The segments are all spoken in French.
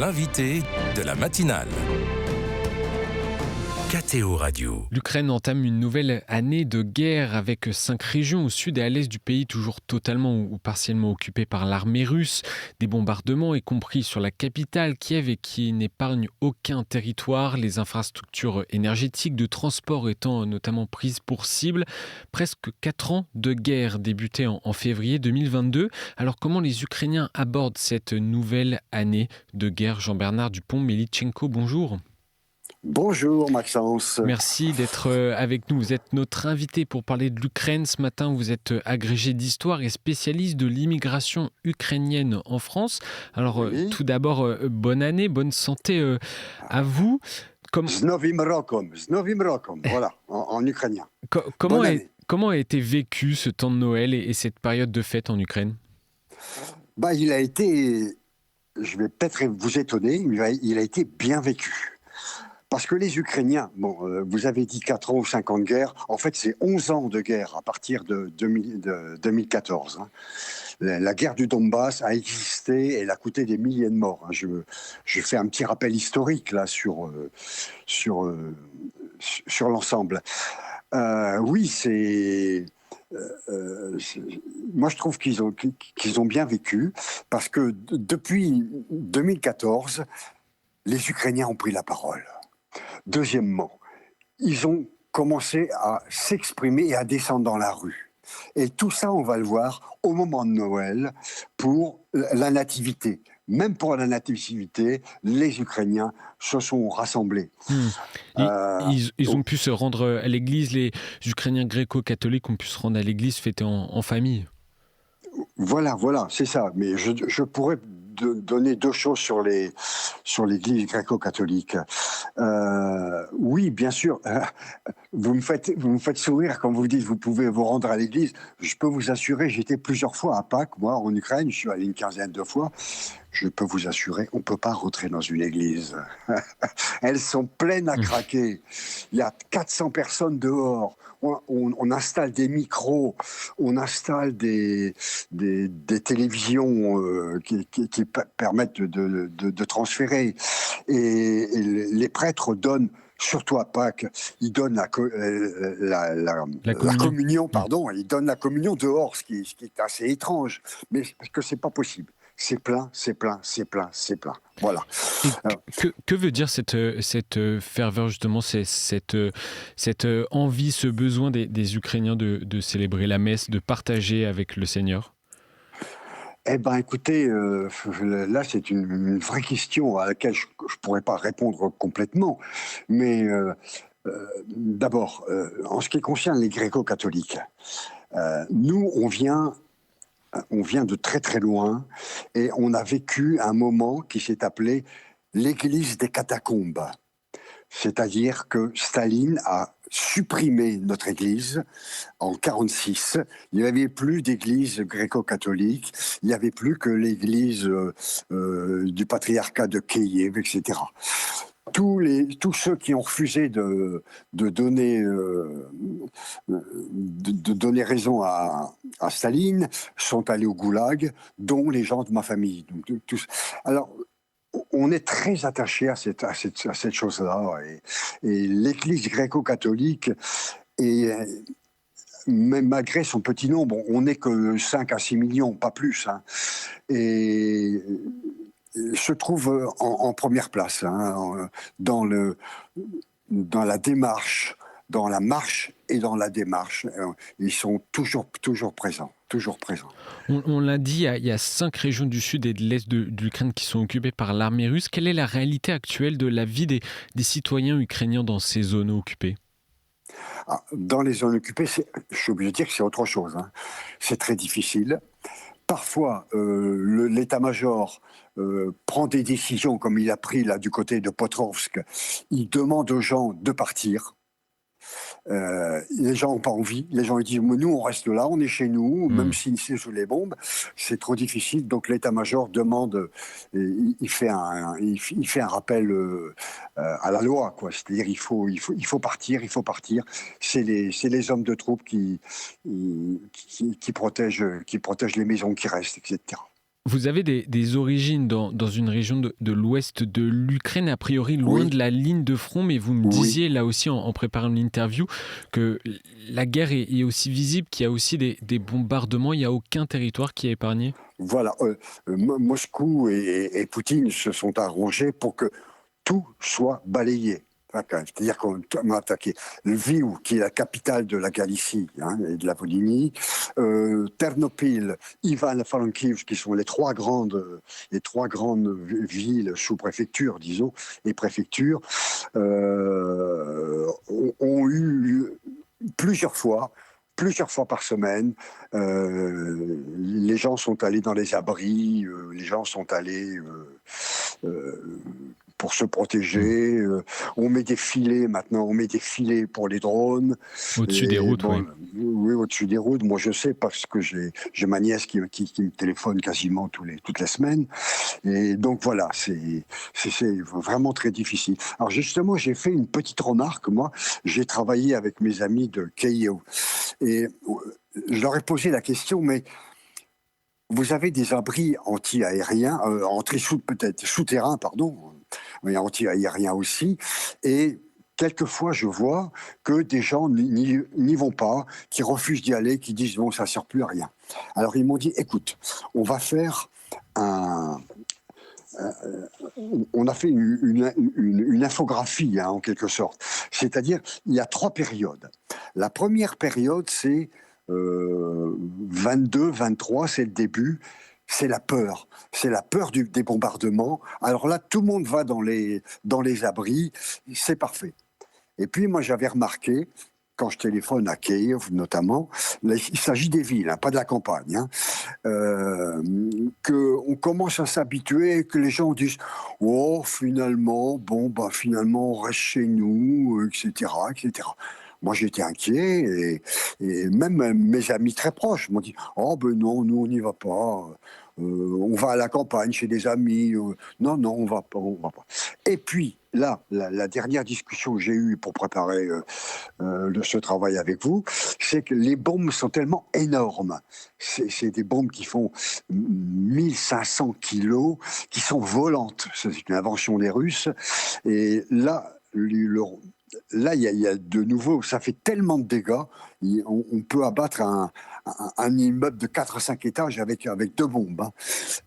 l'invité de la matinale. KTO Radio. L'Ukraine entame une nouvelle année de guerre avec 5 régions au sud et à l'est du pays toujours totalement ou partiellement occupées par l'armée russe. Des bombardements, y compris sur la capitale Kiev, et qui n'épargnent aucun territoire. Les infrastructures énergétiques de transport étant notamment prises pour cible. Presque 4 ans de guerre débutés en février 2022. Alors comment les Ukrainiens abordent cette nouvelle année de guerre? Jean-Bernard Dupont-Melitchenko, bonjour. Bonjour Maxence. Merci d'être avec nous. Vous êtes notre invité pour parler de l'Ukraine ce matin. Vous êtes agrégé d'histoire et spécialiste de l'immigration ukrainienne en France. Alors Oui. tout d'abord, bonne année, bonne santé à vous. Z Novim Rokom, voilà, en ukrainien. Comment a été vécu ce temps de Noël et cette période de fête en Ukraine? Il a été, je vais peut-être vous étonner, mais il a été bien vécu. Parce que les Ukrainiens, vous avez dit 4 ans ou 5 ans de guerre, en fait c'est 11 ans de guerre à partir de 2014. La guerre du Donbass a existé, elle a coûté des milliers de morts. Je fais un petit rappel historique là sur l'ensemble. Oui, moi je trouve qu'ils ont bien vécu, parce que depuis 2014, les Ukrainiens ont pris la parole. Deuxièmement, ils ont commencé à s'exprimer et à descendre dans la rue. Et tout ça, on va le voir au moment de Noël pour la nativité. Même pour la nativité, les Ukrainiens se sont rassemblés. Ils ont pu se rendre à l'église, les Ukrainiens gréco-catholiques ont pu se rendre à l'église, fêter en famille. Voilà, c'est ça. Mais je pourrais donner 2 choses sur l'église gréco-catholique. Oui, bien sûr. Vous me faites sourire quand vous dites vous pouvez vous rendre à l'église. Je peux vous assurer, j'étais plusieurs fois à Pâques, moi, en Ukraine. Je suis allé une quinzaine de fois. Je peux vous assurer, on ne peut pas rentrer dans une église. Elles sont pleines à craquer. Il y a 400 personnes dehors. On installe des micros, on installe des télévisions qui permettent de transférer. Et les prêtres donnent, surtout à Pâques, ils donnent la communion, ils donnent la communion dehors, ce qui est assez étrange, mais parce que c'est pas possible. C'est plein. Voilà. Que veut dire cette ferveur, justement, cette envie, ce besoin des Ukrainiens de célébrer la messe, de partager avec le Seigneur? Écoutez, là c'est une vraie question à laquelle je ne pourrais pas répondre complètement. Mais d'abord, en ce qui concerne les gréco-catholiques, nous on vient de très très loin et on a vécu un moment qui s'est appelé l'église des catacombes. C'est-à-dire que Staline a supprimé notre église en 1946. Il n'y avait plus d'église gréco-catholique, il n'y avait plus que l'église du patriarcat de Kiev, etc. Tous ceux qui ont refusé de donner raison à Staline sont allés au goulag, dont les gens de ma famille. Donc, alors, on est très attaché à cette chose-là. Et l'Église gréco-catholique, même malgré son petit nombre, on n'est que 5 à 6 millions, pas plus. Et se trouve en première place dans la démarche, dans la marche et dans la démarche. Ils sont toujours présents. On l'a dit, il y a 5 régions du sud et de l'est de l'Ukraine qui sont occupées par l'armée russe. Quelle est la réalité actuelle de la vie des citoyens ukrainiens dans ces zones occupées? Dans les zones occupées, je suis obligé de dire que c'est autre chose. C'est très difficile. Parfois, l'état-major prend des décisions, comme il a pris là du côté de Potrovsk. Il demande aux gens de partir. Les gens n'ont pas envie. Les gens disent nous on reste là, on est chez nous, même si c'est sous les bombes, c'est trop difficile. Donc l'état-major demande, il fait un rappel à la loi, quoi. C'est-à-dire il faut partir. C'est les hommes de troupes qui protègent les maisons qui restent, etc. Vous avez des origines dans une région de l'ouest de l'Ukraine, a priori loin Oui, de la ligne de front, mais vous me oui. disiez là aussi en préparant l'interview que la guerre est aussi visible, qu'il y a aussi des bombardements, il n'y a aucun territoire qui est épargné. Voilà. Moscou et Poutine se sont arrangés pour que tout soit balayé. C'est-à-dire qu'on a attaqué Lviv, qui est la capitale de la Galicie et de la Volhynie, Ternopil, Ivano-Frankivsk, qui sont les trois grandes villes sous préfecture, disons, les préfectures, ont eu plusieurs fois par semaine. Les gens sont allés dans les abris, les gens sont allés euh, pour se Mmh. protéger. On met des filets maintenant, on met des filets pour les drones. Au-dessus des Et routes, oui. bon, oui, au-dessus des routes, moi je sais parce que j'ai ma nièce qui me téléphone quasiment toutes les semaines. Et donc voilà, c'est vraiment très difficile. Alors justement, j'ai fait une petite remarque, moi. J'ai travaillé avec mes amis de Kiev. Et je leur ai posé la question, mais vous avez des abris anti-aériens, peut-être souterrains, pardon, mais anti-aériens aussi. Et quelquefois, je vois que des gens n'y vont pas, qui refusent d'y aller, qui disent bon, ça ne sert plus à rien. Alors ils m'ont dit, écoute, on va faire un, on a fait une infographie, en quelque sorte. C'est-à-dire, il y a trois périodes. La première période, c'est 22, 23, c'est le début. C'est la peur. C'est la peur des bombardements. Alors là, tout le monde va dans les abris. C'est parfait. Et puis, moi, j'avais remarqué, quand je téléphone à Kiev notamment, il s'agit des villes, pas de la campagne, qu'on commence à s'habituer, que les gens disent oh, finalement, finalement, on reste chez nous, etc., etc. Moi, j'étais inquiet et même mes amis très proches m'ont dit oh, ben non, nous, on n'y va pas. On va à la campagne chez des amis. Non, non, on va pas, on va pas. Et puis, là, la dernière discussion que j'ai eue pour préparer ce travail avec vous, c'est que les bombes sont tellement énormes. C'est des bombes qui font 1500 kilos, qui sont volantes. C'est une invention des Russes. Et là, là, il y a de nouveau, ça fait tellement de dégâts, on peut abattre un immeuble de 4 à 5 étages avec deux bombes.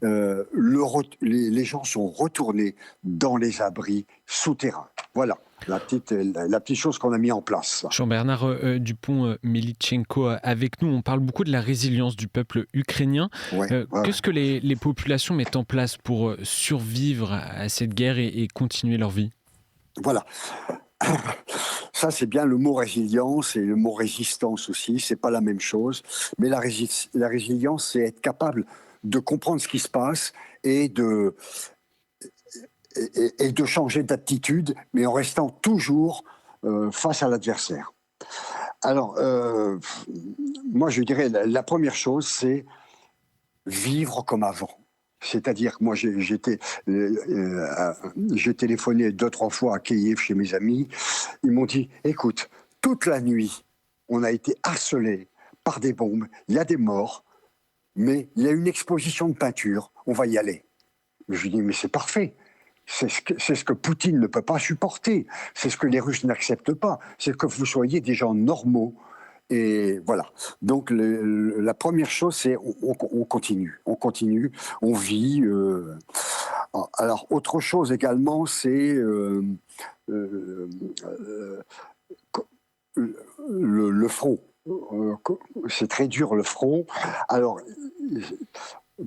Les gens sont retournés dans les abris souterrains. Voilà la petite chose qu'on a mis en place. Jean-Bernard Dupont-Melitchenko avec nous. On parle beaucoup de la résilience du peuple ukrainien. Ouais, ouais, ouais. Qu'est-ce que les populations mettent en place pour survivre à cette guerre et continuer leur vie ? Voilà. Ça, c'est bien le mot résilience et le mot résistance aussi. C'est pas la même chose. Mais la résilience, c'est être capable de comprendre ce qui se passe et de changer d'attitude, mais en restant toujours face à l'adversaire. Alors, moi, je dirais, la première chose, c'est vivre comme avant. C'est-à-dire que moi, j'ai téléphoné 2-3 fois à Kiev chez mes amis. Ils m'ont dit, écoute, toute la nuit, on a été harcelés par des bombes. Il y a des morts, mais il y a une exposition de peinture. On va y aller. Je lui dis, mais c'est parfait. C'est ce que Poutine ne peut pas supporter. C'est ce que les Russes n'acceptent pas. C'est que vous soyez des gens normaux. Et voilà. Donc la première chose, c'est on continue, on vit. Alors autre chose également, c'est le front. C'est très dur le front. Alors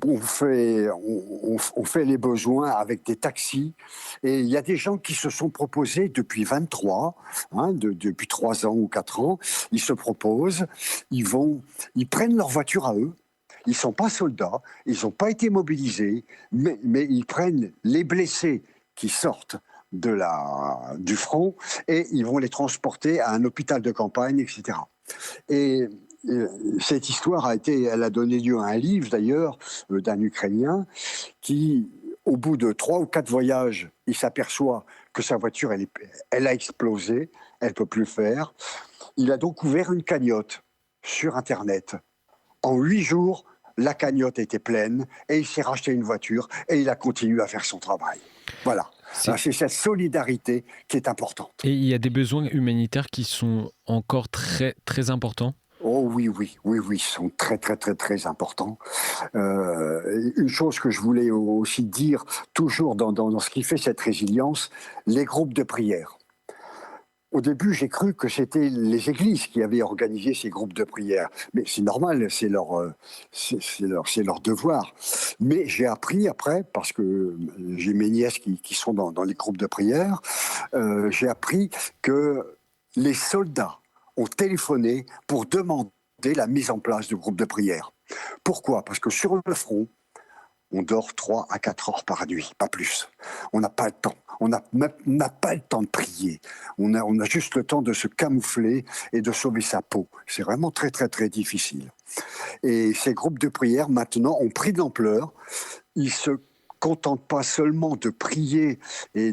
on fait les besoins avec des taxis et il y a des gens qui se sont proposés depuis 23, depuis 3 ans ou 4 ans, ils se proposent, ils prennent leur voiture à eux, ils ne sont pas soldats, ils n'ont pas été mobilisés, mais ils prennent les blessés qui sortent du front et ils vont les transporter à un hôpital de campagne, etc. Et cette histoire elle a donné lieu à un livre d'ailleurs d'un Ukrainien qui, au bout de 3 ou 4 voyages, il s'aperçoit que sa voiture, elle a explosé, elle ne peut plus faire. Il a donc ouvert une cagnotte sur Internet. En 8 jours, la cagnotte était pleine, et il s'est racheté une voiture, et il a continué à faire son travail. Voilà. C'est cette solidarité qui est importante. Et il y a des besoins humanitaires qui sont encore très, très importants? Oh oui, ils sont très, très, très, très importants. Une chose que je voulais aussi dire, toujours dans ce qui fait cette résilience, les groupes de prière. Au début, j'ai cru que c'était les églises qui avaient organisé ces groupes de prière. Mais c'est normal, c'est leur devoir. Mais j'ai appris après, parce que j'ai mes nièces qui sont dans les groupes de prière, j'ai appris que les soldats ont téléphoné pour demander la mise en place de groupes de prière. Pourquoi ? Parce que sur le front, on dort 3 à 4 heures par nuit, pas plus. On n'a pas le temps. On n'a pas le temps de prier. On a juste le temps de se camoufler et de sauver sa peau. C'est vraiment très, très, très difficile. Et ces groupes de prière, maintenant, ont pris de l'ampleur. Ils se contentent pas seulement de prier et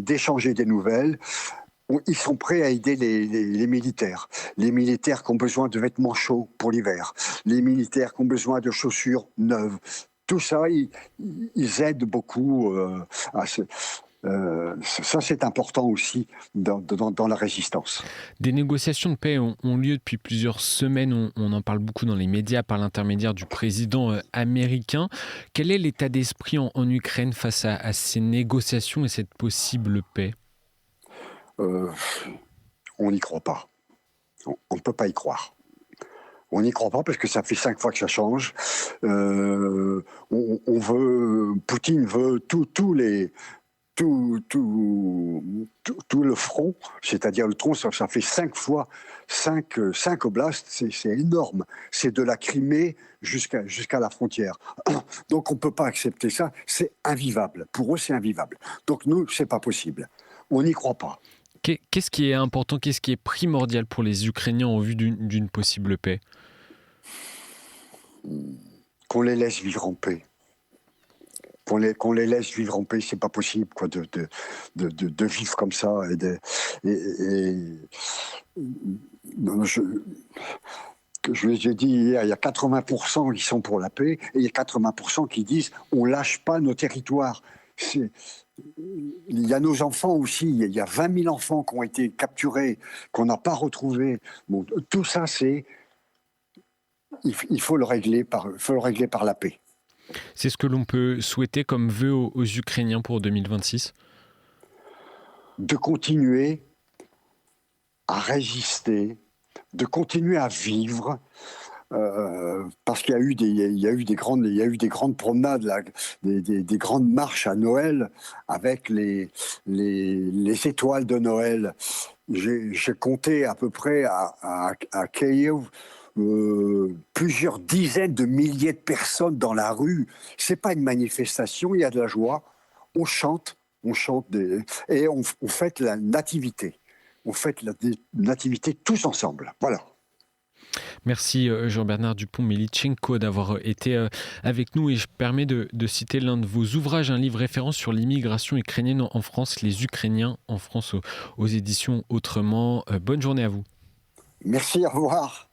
d'échanger des nouvelles. Ils sont prêts à aider les militaires. Les militaires qui ont besoin de vêtements chauds pour l'hiver. Les militaires qui ont besoin de chaussures neuves. Tout ça, ils aident beaucoup. Ça, c'est important aussi dans la résistance. Des négociations de paix ont lieu depuis plusieurs semaines. On en parle beaucoup dans les médias par l'intermédiaire du président américain. Quel est l'état d'esprit en Ukraine face à ces négociations et cette possible paix ? On n'y croit pas. On ne peut pas y croire. On n'y croit pas parce que ça fait 5 fois que ça change. Poutine veut tout le front, c'est-à-dire le tronc, ça fait 5 fois, 5 oblasts, c'est énorme. C'est de la Crimée jusqu'à la frontière. Donc on ne peut pas accepter ça, c'est invivable. Pour eux, c'est invivable. Donc nous, c'est pas possible. On n'y croit pas. Qu'est-ce qui est important, qu'est-ce qui est primordial pour les Ukrainiens en vue d'une possible paix ? Qu'on les laisse vivre en paix. Qu'on les laisse vivre en paix, c'est pas possible quoi, de vivre comme ça. Je l'ai dit hier, il y a 80% qui sont pour la paix et il y a 80% qui disent on lâche pas nos territoires. Il y a nos enfants aussi, il y a 20 000 enfants qui ont été capturés, qu'on n'a pas retrouvés. Bon, tout ça, il faut le régler par la paix. C'est ce que l'on peut souhaiter comme vœu aux Ukrainiens pour 2026 ? De continuer à résister, de continuer à vivre, parce qu'il y a eu des grandes promenades, là, des grandes marches à Noël avec les étoiles de Noël. J'ai compté à peu près à Kiev plusieurs dizaines de milliers de personnes dans la rue. C'est pas une manifestation, il y a de la joie. On chante et on fête la nativité. On fête la nativité tous ensemble. Voilà. Merci Jean-Bernard Dupont-Melitchenko d'avoir été avec nous et je permets de citer l'un de vos ouvrages, un livre référence sur l'immigration ukrainienne en France, les Ukrainiens en France aux éditions Autrement. Bonne journée à vous. Merci, au revoir.